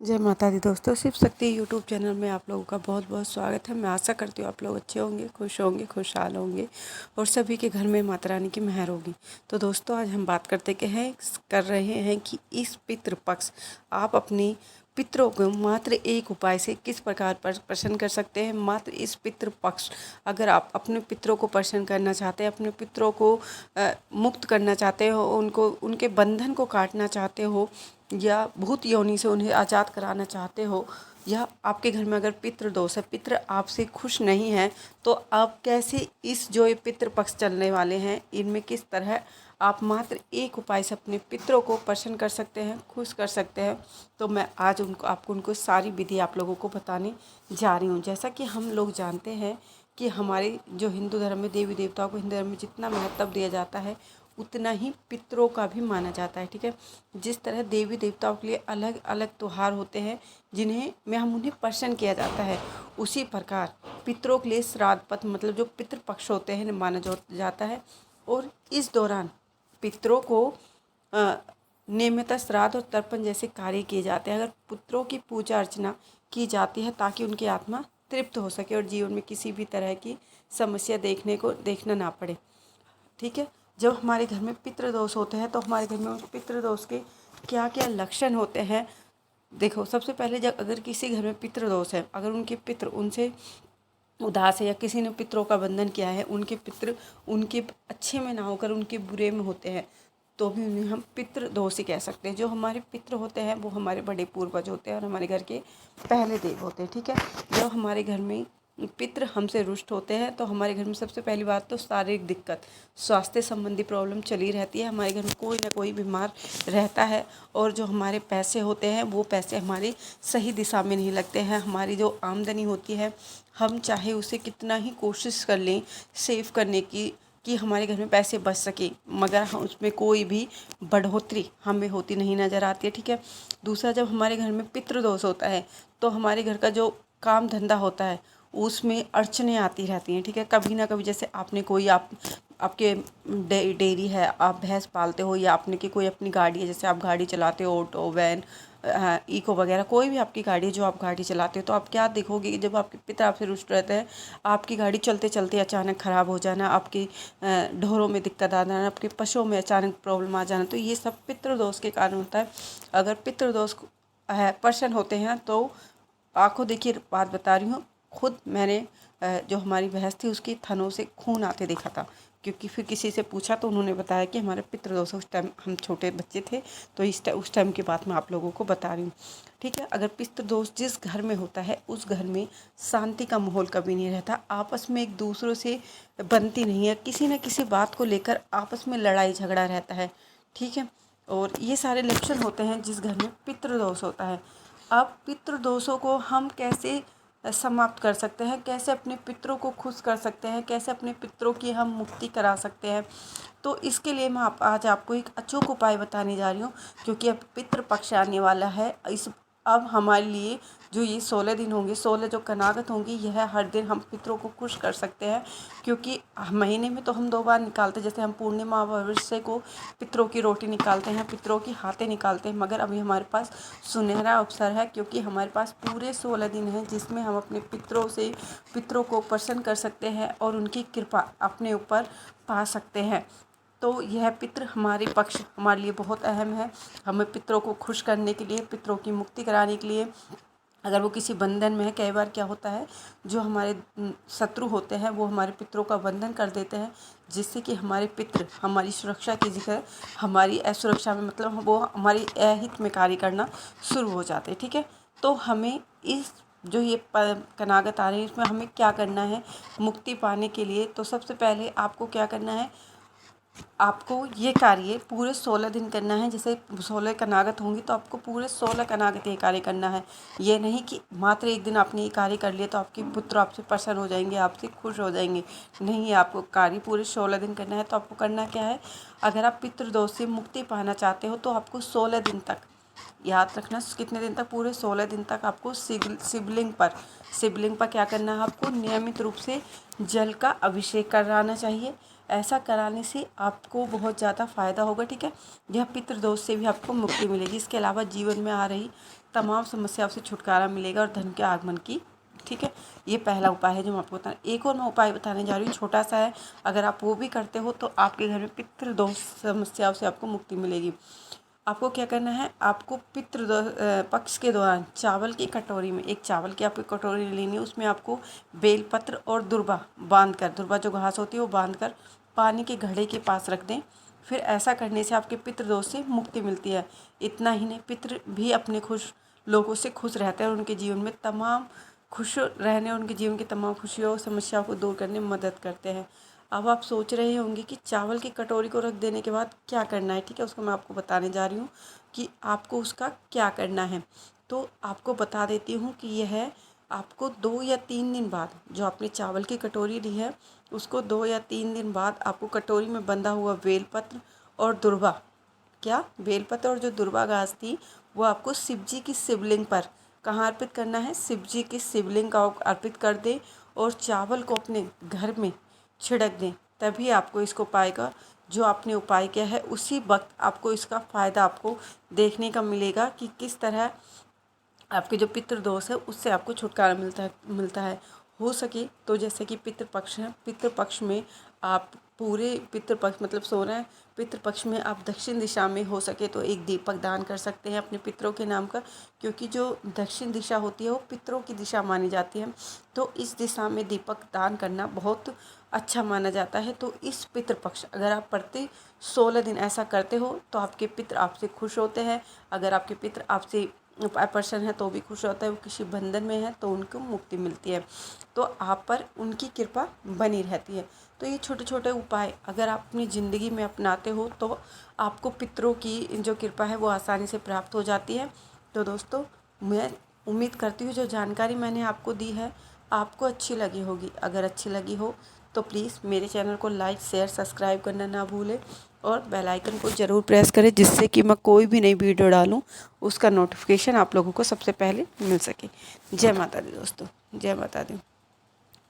जय माता दी दोस्तों, शिव शक्ति यूट्यूब चैनल में आप लोगों का बहुत बहुत स्वागत है। मैं आशा करती हूँ आप लोग अच्छे होंगे, खुशहाल होंगे और सभी के घर में माता रानी की मेहर होगी। तो दोस्तों, आज हम बात कर रहे हैं कि इस पितृपक्ष आप अपनी पितरों को मात्र एक उपाय से किस प्रकार प्रसन्न कर सकते हैं। मात्र इस पितृपक्ष अगर आप अपने पितरों को प्रसन्न करना चाहते हैं, अपने पितरों को मुक्त करना चाहते हो, उनको उनके बंधन को काटना चाहते हो या भूत योनि से उन्हें आज़ाद कराना चाहते हो, या आपके घर में अगर पितृ दोष है, पितृ आपसे खुश नहीं है, तो आप कैसे इस जो ये पितृ पक्ष चलने वाले हैं इनमें किस तरह आप मात्र एक उपाय से अपने पितरों को प्रसन्न कर सकते हैं, खुश कर सकते हैं। तो मैं आज उनको सारी विधि आप लोगों को बताने जा रही हूँ। जैसा कि हम लोग जानते हैं कि हमारे जो हिंदू धर्म में देवी देवताओं को हिंदू धर्म में जितना महत्व दिया जाता है उतना ही पितरों का भी माना जाता है। ठीक है, जिस तरह देवी देवताओं के लिए अलग अलग त्योहार होते हैं जिन्हें में हम उन्हें प्रसन्न किया जाता है, उसी प्रकार पितरों के लिए श्राद्ध पथ मतलब जो पितृपक्ष होते हैं माना जाता है। और इस दौरान पितरों को नियमित श्राद्ध और तर्पण जैसे कार्य किए जाते हैं। अगर पितरों की पूजा अर्चना की जाती है ताकि उनकी आत्मा तृप्त हो सके और जीवन में किसी भी तरह की समस्या देखना ना पड़े। ठीक है, जब हमारे घर में पितृदोष होते हैं तो हमारे घर में उस पितृदोष के क्या क्या लक्षण होते हैं। देखो, सबसे पहले जब अगर किसी घर में पितृदोष है, अगर उनके पितृ उनसे उदास है या किसी ने पितरों का बंधन किया है, उनके पितृ उनके अच्छे में ना होकर उनके बुरे में होते हैं, तो भी उन्हें हम पितृदोष ही कह सकते हैं। जो हमारे पितृ होते हैं वो हमारे बड़े पूर्वज होते हैं और हमारे घर के पहले देव होते हैं। ठीक है, जब हमारे घर में पितृ हमसे रुष्ट होते हैं तो हमारे घर में सबसे पहली बात तो शारीरिक दिक्कत, स्वास्थ्य संबंधी प्रॉब्लम चली रहती है। हमारे घर में कोई ना कोई बीमार रहता है और जो हमारे पैसे होते हैं वो पैसे हमारी सही दिशा में नहीं लगते हैं। हमारी जो आमदनी होती है हम चाहे उसे कितना ही कोशिश कर लें सेव करने की कि हमारे घर में पैसे बच सके, मगर उसमें कोई भी बढ़ोतरी हमें होती नहीं नज़र आती है। ठीक है, दूसरा, जब हमारे घर में पितृदोष होता है तो हमारे घर का जो काम धंधा होता है उसमें अड़चनें आती रहती हैं। ठीक है, कभी ना कभी जैसे आपने कोई आपके डेयरी है, आप भैंस पालते हो, या आपने की कोई अपनी गाड़ी है, जैसे आप गाड़ी चलाते हो, ऑटो वैन इको वगैरह कोई भी आपकी गाड़ी है जो आप गाड़ी चलाते हो, तो आप क्या देखोगे कि जब आपके पिता आपसे रुष्ट रहते हैं, आपकी गाड़ी चलते चलते अचानक ख़राब हो जाना, आपकी ढोरों में दिक्कत आ जाना, आपके पशुओं में अचानक प्रॉब्लम आ जाना, तो ये सब पितृदोष के कारण होता है। अगर पितृदोष पर्सन होते हैं तो आंखों देखिए, बात बता रही हूँ, खुद मैंने जो हमारी भैंस थी उसकी थनों से खून आते देखा था, क्योंकि फिर किसी से पूछा तो उन्होंने बताया कि हमारे पितृदोष, उस टाइम हम छोटे बच्चे थे, तो उस टाइम की बात मैं आप लोगों को बता रही हूँ। ठीक है, अगर पितृदोष जिस घर में होता है उस घर में शांति का माहौल कभी नहीं रहता, आपस में एक दूसरों से बनती नहीं है, किसी न किसी बात को लेकर आपस में लड़ाई झगड़ा रहता है। ठीक है, और ये सारे लक्षण होते हैं जिस घर में पितृदोष होता है। अब पितृदोषों को हम कैसे समाप्त कर सकते हैं, कैसे अपने पितरों को खुश कर सकते हैं, कैसे अपने पितरों की हम मुक्ति करा सकते हैं, तो इसके लिए मैं आज आपको एक अचूक उपाय बताने जा रही हूँ। क्योंकि अब पितृपक्ष आने वाला है, अब हमारे लिए जो ये 16 दिन होंगे, 16 जो कनागत होंगी, यह हर दिन हम पितरों को खुश कर सकते हैं। क्योंकि महीने में तो हम 2 बार निकालते हैं, जैसे हम पूर्णिमा अमावस्या को पितरों की रोटी निकालते हैं, पितरों की हाथें निकालते हैं, मगर अभी हमारे पास सुनहरा अवसर है, क्योंकि हमारे पास पूरे 16 दिन हैं जिसमें हम अपने पितरों को प्रसन्न कर सकते हैं और उनकी कृपा अपने ऊपर पा सकते हैं। तो यह पितृ हमारे पक्ष हमारे लिए बहुत अहम है। हमें पितरों को खुश करने के लिए, पितरों की मुक्ति कराने के लिए, अगर वो किसी बंधन में है, कई बार क्या होता है जो हमारे शत्रु होते हैं वो हमारे पितरों का बंधन कर देते हैं, जिससे कि हमारे पितृ हमारी सुरक्षा की जगह हमारी असुरक्षा में, मतलब वो हमारी अहित में कार्य करना शुरू हो जाते हैं। ठीक है, तो हमें इस जो ये कनागत आ रही है इसमें हमें क्या करना है मुक्ति पाने के लिए। तो सबसे पहले आपको क्या करना है, आपको ये कार्य पूरे 16 दिन करना है। जैसे 16 कनागत होंगी तो आपको पूरे 16 कनागत ये कार्य करना है। ये नहीं कि मात्र एक दिन आपने ये कार्य कर लिया तो आपके पुत्र आपसे प्रसन्न हो जाएंगे, आपसे खुश हो जाएंगे। नहीं, आपको कार्य पूरे 16 दिन करना है। तो आपको करना क्या है, अगर आप पितृदोष से मुक्ति पाना चाहते हो तो आपको 16 दिन तक याद रखना कितने दिन तक, पूरे 16 दिन तक आपको शिवलिंग पर क्या करना है, आपको नियमित रूप से जल का अभिषेक कराना चाहिए। ऐसा कराने से आपको बहुत ज़्यादा फ़ायदा होगा, ठीक है। यह पितृदोष से भी आपको मुक्ति मिलेगी। इसके अलावा जीवन में आ रही तमाम समस्याओं से छुटकारा मिलेगा और धन के आगमन की, ठीक है। ये पहला उपाय है जो मैं आपको बता, एक और मैं उपाय बताने जा रही हूँ, छोटा सा है। अगर आप वो भी करते हो तो आपके घर में पितृदोष समस्याओं से आपको मुक्ति मिलेगी। आपको क्या करना है, आपको पक्ष के दौरान चावल की कटोरी में, एक चावल की आपको कटोरी लेनी है, उसमें आपको बेलपत्र और दुर्वा बांधकर, दुर्वा जो घास होती है वो बांधकर पानी के घड़े के पास रख दें। फिर ऐसा करने से आपके पितृदोष से मुक्ति मिलती है। इतना ही नहीं, पितृ भी अपने लोगों से खुश रहते हैं और उनके जीवन में तमाम खुश रहने, उनके जीवन की तमाम खुशियों और समस्याओं को दूर करने में मदद करते हैं। अब आप सोच रहे होंगे कि चावल की कटोरी को रख देने के बाद क्या करना है, ठीक है। उसको मैं आपको बताने जा रही हूँ कि आपको उसका क्या करना है। तो आपको बता देती हूँ कि यह आपको 2 या 3 दिन बाद, जो आपने चावल की कटोरी ली है उसको 2 या 3 दिन बाद आपको कटोरी में बंधा हुआ बेलपत्र और दुर्वा, क्या बेलपत्र और जो दुर्वा घास थी वो आपको शिव जी की शिवलिंग पर, कहाँ अर्पित करना है, शिव जी की शिवलिंग का अर्पित कर दें और चावल को अपने घर में छिड़क दें। तभी आपको इसको पाएगा, जो आपने उपाय किया है उसी वक्त आपको इसका फ़ायदा आपको देखने का मिलेगा कि किस तरह आपके जो पितृदोष है उससे आपको छुटकारा मिलता है। हो सके तो जैसे कि पितृपक्ष है, पितृपक्ष में आप पूरे पितृपक्ष मतलब सो रहे हैं, पितृपक्ष में आप दक्षिण दिशा में हो सके तो एक दीपक दान कर सकते हैं अपने पितरों के नाम का, क्योंकि जो दक्षिण दिशा होती है वो पितरों की दिशा मानी जाती है। तो इस दिशा में दीपक दान करना बहुत अच्छा माना जाता है। तो इस पितृपक्ष अगर आप प्रति 16 दिन ऐसा करते हो तो आपके पितर आपसे खुश होते हैं। अगर आपके पितर आपसे पर्सन है तो भी खुश होता है, वो किसी बंधन में है तो उनको मुक्ति मिलती है, तो आप पर उनकी कृपा बनी रहती है। तो ये छोटे छोटे उपाय अगर आप अपनी ज़िंदगी में अपनाते हो तो आपको पितरों की जो कृपा है वो आसानी से प्राप्त हो जाती है। तो दोस्तों, मैं उम्मीद करती हूँ जो जानकारी मैंने आपको दी है आपको अच्छी लगी होगी। अगर अच्छी लगी हो तो प्लीज़ मेरे चैनल को लाइक शेयर सब्सक्राइब करना ना भूलें और बेल आइकन को ज़रूर प्रेस करें, जिससे कि मैं कोई भी नई वीडियो डालूं उसका नोटिफिकेशन आप लोगों को सबसे पहले मिल सके। जय माता दी दोस्तों, जय माता दी।